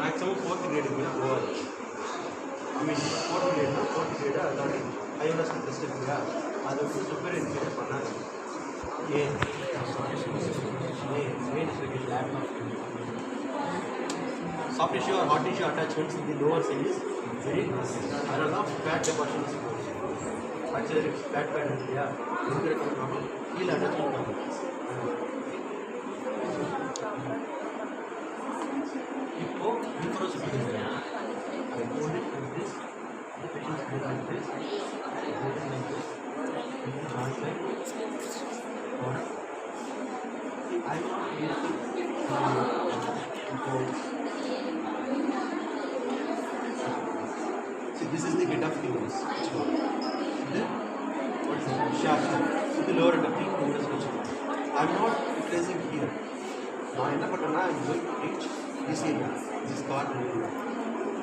Maximum 4th கிரேடுக்கு மேலே போகாது. ஐ மீன் 4th கிரேட்னா 4th grade அதோட ஹையர் டெஸ்ட் இருக்குல்லையா அதை வந்து சூப்பர் என்கிரேட் பண்ணாது. ஏன் soft tissue or hot tissue attachments in the lower cell is very அதனால தான் fat deposition is actually fat pad இல்லையா இருக்கிற ப்ராப்ளம் கீழே அட்டாச்மெண்ட் ப்ராப்ளம். இப்போ இன்ஃப்ரோசிட்டி இல்லையா I hold it like this, the patient goes like this, I hold it like this, translate, or I am not using see this is the head of humerus. Then what is it? Shaft. So the lower end of the humerus which I am not placing here. Now என்ன பண்றேன்னா I am going to reach this area, this corner area.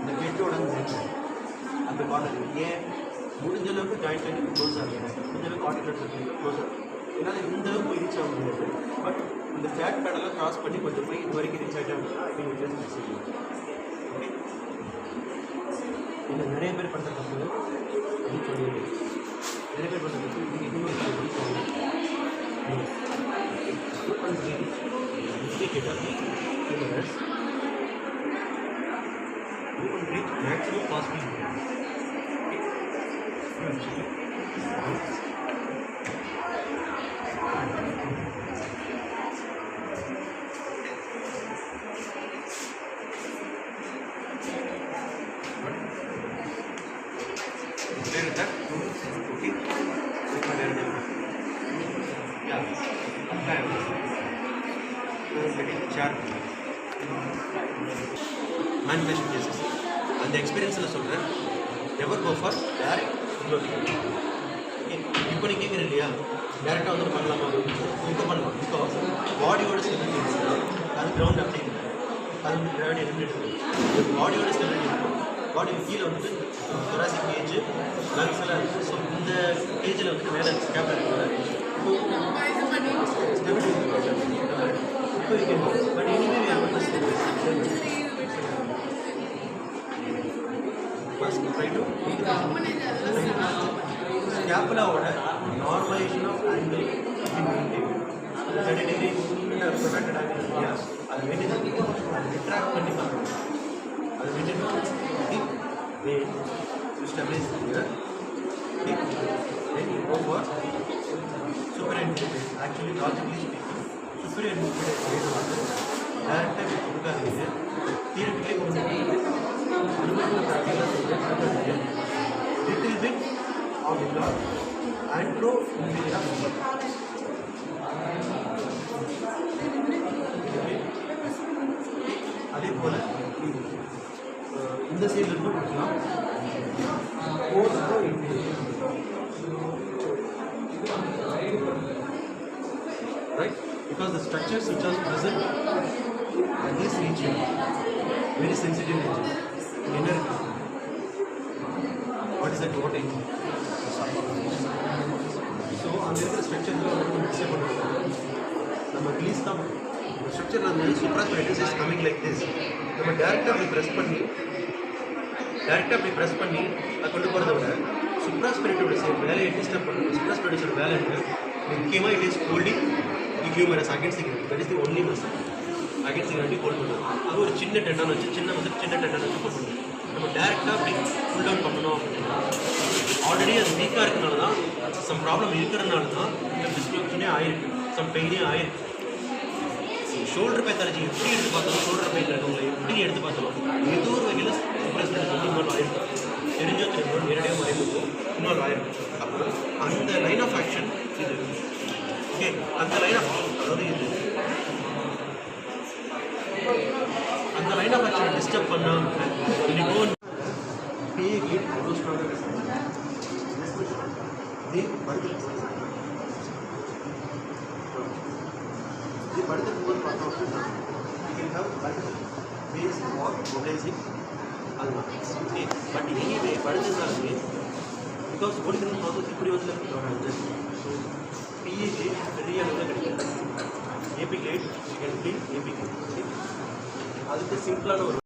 இந்த ஹெட்டோட அந்த corner ஏன் முடிஞ்ச அளவுக்கு joint line close ஆகுது, முடிஞ்ச அளவுக்கு ஆர்டிகுலேட் க்ளோஸ் ஆகுது. ஏன்னா இந்த அளவுக்கு ரீச் ஆக முடியாது. பட் இந்த ஃபேட் பேடெல்லாம் கிராஸ் பண்ணி கொஞ்சம் போய் இது வரைக்கும் ரீச் ஆகிட்டா அப்படின்னா I think it is okay. இல்லை நிறைய பேர் பண்ணுற தப்பு அப்படின்னு சொல்லி நிறைய பேர் பண்ணுற தப்பு இது இன்னும் maximum possible. Clear with that? Okay. Yeah. Chart. Manipulation cases. அந்த எக்ஸ்பீரியன்ஸில் சொல்கிறேன், எவர் கோ ஃபார் டேரக்ட் ஃப்ளோட்டிங். இப்போ நீங்கள் கேட்குறேன் இல்லையா டேரெக்டாக வந்து பண்ணலாமா? இப்போ பண்ணலாம். பிகாஸ் பாடியோட ஸ்டெபிலிட்டி அது கிரவுண்ட் அப்படி இல்லை, அது வந்து கிராவிட்டி எலிமினேட் இருக்குது. பாடியோட ஸ்டெபிலிட்டி இருக்கும். பாடிக்கு கீழே வந்துட்டு தொராசிக் கேஜ் லங்ஸ் எல்லாம் இருக்குது. ஸோ இந்த கேஜில் வந்துட்டு மேலே கேப் இருக்குது ஸ்டெபிலிட்டி இப்போ வைக்கணும். பட் எனிவே வேறு வந்து ஸ்கேப்புலாவோட normalisation of angle sedentary protected angle இல்லையா அது மெயின்டைன் பண்ணி அது ரிட்ராக்ட் பண்ணி பார்க்கணும். அது மெயின்டைன் பண்ணி way to stabilise then you go for super infinite. Actually logically speaking super infinite rate வந்து டேரெக்டாக கொடுக்காதீங்க, தியரிட்டிக்கலி கொடுங்க. Little bit of the antro inferior muscle. அதே போல இந்த சைடில் இருந்து கொடுக்கலாம் posto inferior, right? Because the structures which are present at this region very sensitive region. Inner what is that voting? So அந்த இருக்கிற ஸ்ட்ரக்சரில் வந்து டிஸ்டர்ப் பண்ணுறது நம்ம ரிலீஸ் தான் ஸ்ட்ரக்சர். நம்ம சூப்பராஸ்பைரேட்டஸ் இஸ் கமிங் லைக் திஸ். நம்ம டேரெக்டாக அப்படி ப்ரெஸ் பண்ணி அதை கொண்டு போகிறத விட சூப்பராஸ்பைரேட்டோட வேலையை டிஸ்டர்ப் பண்ணுறது. சூப்பராஸ்பைரேட்டஸோட வேலை முக்கியமாக it is holding the humorous against the gravity. That is the only muscle against the gravity hold பண்ணுறது. அது ஒரு சின்ன டெண்டான் வச்சு சின்ன டெண்டான் வச்சு ஹோல்ட் பண்ணுறது. நம்ம டேரெக்டாக அப்படி ஃபுல் டவுன் பண்ணணும் அப்படின்னா ஆல்ரெடி அது வீக்காக இருக்கிறனால தான், சம் ப்ராப்ளம் இருக்கிறதுனால தான் இந்த டிஸ்ட்ரக்ஷனே ஆயிருக்கு, சம் பெயினே ஆயிருக்கு. ஷோல்டர் பேத்தாலஜி எப்படி எடுத்து பார்த்தாலும் ஷோல்டர் பெயின் இருக்கவங்களை எப்படி எடுத்து பார்த்தாலும் ஏதோ ஒரு வகையில் சூப்பராஸ்பைரேட்டஸ் வந்து இன்வால்வ் ஆகிருக்கும். தெரிஞ்சோ தெரிஞ்சோ நேரடியாக மறைமுகம் இன்வால்வ் ஆகிருக்கும். அப்போ அந்த லைன் ஆஃப் ஆக்ஷன் இது ஓகே. அந்த லைன் ஆஃப் அதாவது இது அந்த லைன் ஆஃப் ஆக்ஷனை டிஸ்டர்ப் பண்ணாமல் எவ்வளோ ஸ்ட்ராங்காக இதே படுத்துக்கும் போது பார்த்தோம் அப்படின்னா you can have base for mobilising அதுதான் ஓகே. பட் எனிவே படுத்துருந்தாலுமே பிகாஸ் ஓடிக்கணும் ப்ராசஸ் இப்படி வந்து வராது. ஸோ பிஏஜி பெரிய அளவில் கிடைக்கும். AB clade you can bleed AB clade. அதுக்கு சிம்பிளான ஒரு